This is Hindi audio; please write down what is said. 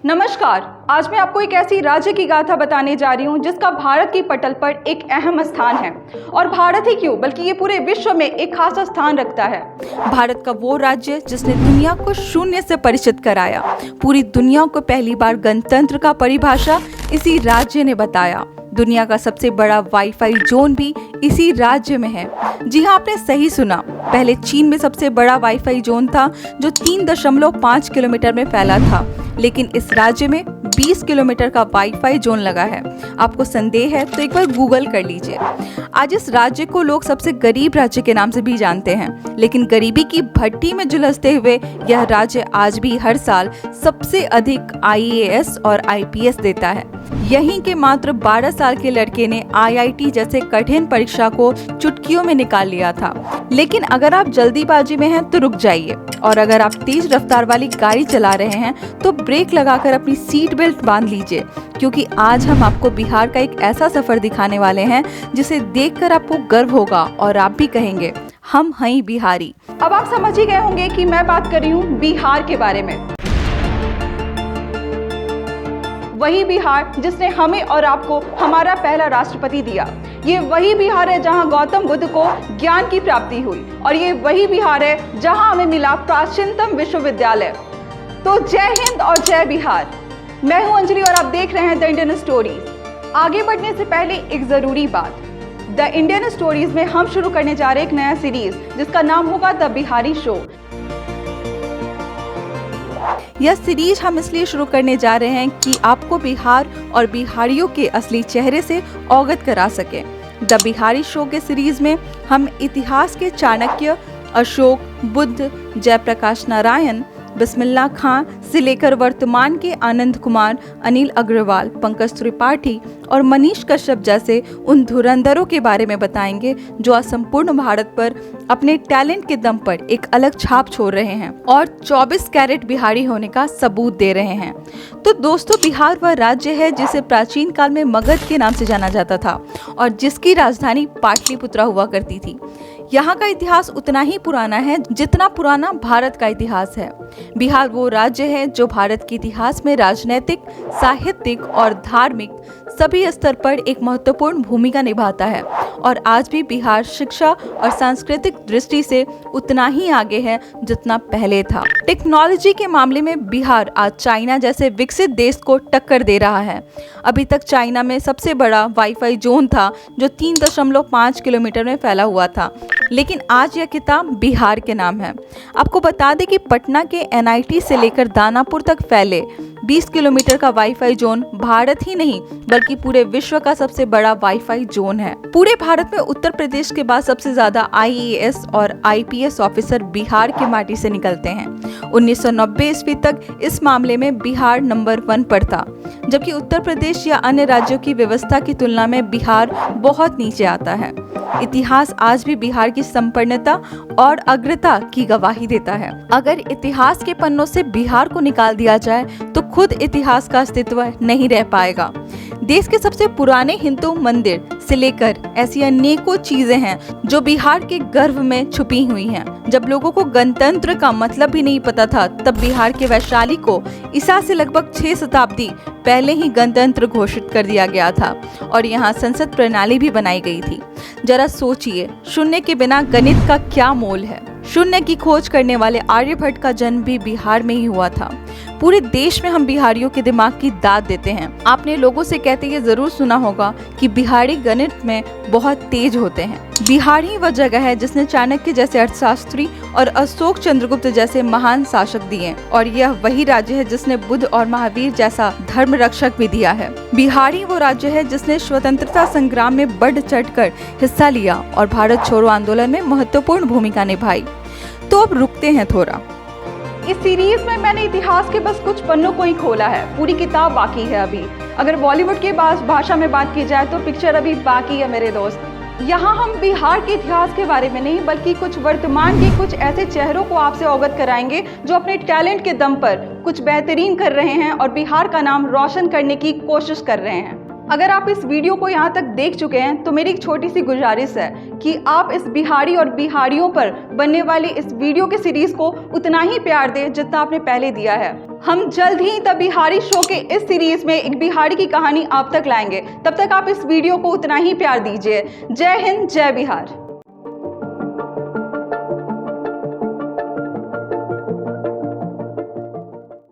नमस्कार। आज मैं आपको एक ऐसी राज्य की गाथा बताने जा रही हूँ जिसका भारत की पटल पर एक अहम स्थान है। और भारत ही क्यों बल्कि ये पूरे विश्व में एक खास स्थान रखता है। भारत का वो राज्य जिसने दुनिया को शून्य से परिचित कराया। पूरी दुनिया को पहली बार गणतंत्र का परिभाषा इसी राज्य ने बताया। दुनिया का सबसे बड़ा वाईफाई जोन भी इसी राज्य में है। जी हाँ, आपने सही सुना। पहले चीन में सबसे बड़ा वाईफाई जोन था जो 3.5 किलोमीटर में फैला था, लेकिन इस राज्य में 20 किलोमीटर का वाईफाई जोन लगा है। आपको संदेह है तो एक बार गूगल कर लीजिए। आज इस राज्य को लोग सबसे गरीब राज्य के नाम से भी जानते हैं, लेकिन गरीबी की भट्टी में झुलसते हुए यह राज्य आज भी हर साल सबसे अधिक IAS और IPS देता है। यहीं के मात्र 12 साल के लड़के ने IIT जैसे कठिन परीक्षा को चुटकियों में निकाल लिया था। लेकिन अगर आप जल्दीबाजी में हैं तो रुक जाइए, और अगर आप तेज रफ्तार वाली गाड़ी चला रहे हैं तो ब्रेक लगाकर अपनी सीट बेल्ट बांध लीजिए, क्योंकि आज हम आपको बिहार का एक ऐसा सफर दिखाने वाले हैं जिसे देखकर आपको गर्व होगा और आप भी कहेंगे हम हैं बिहारी। अब आप समझ ही गए होंगे कि मैं बात कर रही हूँ बिहार के बारे में। वही बिहार जिसने हमें और आपको हमारा पहला राष्ट्रपति दिया। ये वही बिहार है जहां गौतम बुद्ध को ज्ञान की प्राप्ति हुई, और ये वही बिहार है जहां हमें मिला प्राचीनतम विश्वविद्यालय। तो जय हिंद और जय बिहार। मैं हूं अंजलि और आप देख रहे हैं द इंडियन स्टोरीज। आगे बढ़ने से पहले एक जरूरी बात, द इंडियन स्टोरीज में हम शुरू करने जा रहे एक नया सीरीज जिसका नाम होगा द बिहारी शो। यह सीरीज हम इसलिए शुरू करने जा रहे हैं कि आपको बिहार और बिहारियों के असली चेहरे से अवगत करा सके। द बिहारी शो के सीरीज में हम इतिहास के चाणक्य, अशोक, बुद्ध, जयप्रकाश नारायण, बिस्मिल्लाह खां से लेकर वर्तमान के आनंद कुमार, अनिल अग्रवाल, पंकज त्रिपाठी और मनीष कश्यप जैसे उन धुरंधरों के बारे में बताएंगे जो आज संपूर्ण भारत पर अपने टैलेंट के दम पर एक अलग छाप छोड़ रहे हैं और 24 कैरेट बिहारी होने का सबूत दे रहे हैं। तो दोस्तों, बिहार वह राज्य है जिसे प्राचीन काल में मगध के नाम से जाना जाता था और जिसकी राजधानी पाटलिपुत्रा हुआ करती थी। यहाँ का इतिहास उतना ही पुराना है जितना पुराना भारत का इतिहास है। बिहार वो राज्य है जो भारत के इतिहास में राजनीतिक, साहित्यिक और धार्मिक सभी स्तर पर एक महत्वपूर्ण भूमिका निभाता है, और आज भी बिहार शिक्षा और सांस्कृतिक दृष्टि से उतना ही आगे है जितना पहले था। टेक्नोलॉजी के मामले में बिहार आज चाइना जैसे विकसित देश को टक्कर दे रहा है। अभी तक चाइना में सबसे बड़ा वाईफाई जोन था जो 3.5 किलोमीटर में फैला हुआ था, लेकिन आज यह किताब बिहार के नाम है। आपको बता दें कि पटना के NIT से लेकर दानापुर तक फैले 20 किलोमीटर का वाईफाई जोन भारत ही नहीं बल्कि पूरे विश्व का सबसे बड़ा वाईफाई जोन है। पूरे भारत में उत्तर प्रदेश के बाद सबसे ज्यादा IAS और IPS ऑफिसर बिहार की माटी से निकलते हैं। 1990 ईस्वी तक इस मामले में बिहार नंबर 1 पर था, जबकि उत्तर प्रदेश या अन्य राज्यों की व्यवस्था की तुलना में बिहार बहुत नीचे आता है। इतिहास आज भी बिहार की संपन्नता और अग्रता की गवाही देता है। अगर इतिहास के पन्नों से बिहार को निकाल दिया जाए तो खुद इतिहास का अस्तित्व नहीं रह पाएगा। देश के सबसे पुराने हिंदू मंदिर से लेकर ऐसी अनेकों चीजें हैं जो बिहार के गर्व में छुपी हुई हैं। जब लोगों को गणतंत्र का मतलब भी नहीं पता था, तब बिहार के वैशाली को ईसा से लगभग 6 शताब्दी पहले ही गणतंत्र घोषित कर दिया गया था, और यहाँ संसद प्रणाली भी बनाई गई थी। जरा सोचिए, शून्य के बिना गणित का क्या मोल है। शून्य की खोज करने वाले आर्यभट्ट का जन्म भी बिहार में ही हुआ था। पूरे देश में हम बिहारियों के दिमाग की दाद देते हैं। आपने लोगों से कहते ये जरूर सुना होगा कि बिहारी गणित में बहुत तेज होते हैं। बिहार ही वह जगह है जिसने चाणक्य जैसे अर्थशास्त्री और अशोक चंद्रगुप्त जैसे महान शासक दिए, और यह वही राज्य है जिसने बुद्ध और महावीर जैसा धर्म रक्षक भी दिया है। बिहार ही वो राज्य है जिसने स्वतंत्रता संग्राम में बढ़ चढ़कर हिस्सा लिया और भारत छोड़ो आंदोलन में महत्वपूर्ण भूमिका निभाई। तो अब रुकते हैं थोड़ा। इस सीरीज में मैंने इतिहास के बस कुछ पन्नों को ही खोला है, पूरी किताब बाकी है अभी। अगर बॉलीवुड के भाषा में बात की जाए तो पिक्चर अभी बाकी है मेरे दोस्त। यहाँ हम बिहार के इतिहास के बारे में नहीं बल्कि कुछ वर्तमान के कुछ ऐसे चेहरों को आपसे अवगत कराएंगे जो अपने टैलेंट के दम पर कुछ बेहतरीन कर रहे हैं और बिहार का नाम रोशन करने की कोशिश कर रहे हैं। अगर आप इस वीडियो को यहाँ तक देख चुके हैं तो मेरी एक छोटी सी गुजारिश है कि आप इस बिहारी और बिहारियों पर बनने वाली इस वीडियो के सीरीज को उतना ही प्यार दें जितना आपने पहले दिया है। हम जल्द ही द बिहारी शो के इस सीरीज में एक बिहारी की कहानी आप तक लाएंगे। तब तक आप इस वीडियो को उतना ही प्यार दीजिए। जय हिंद, जय बिहार।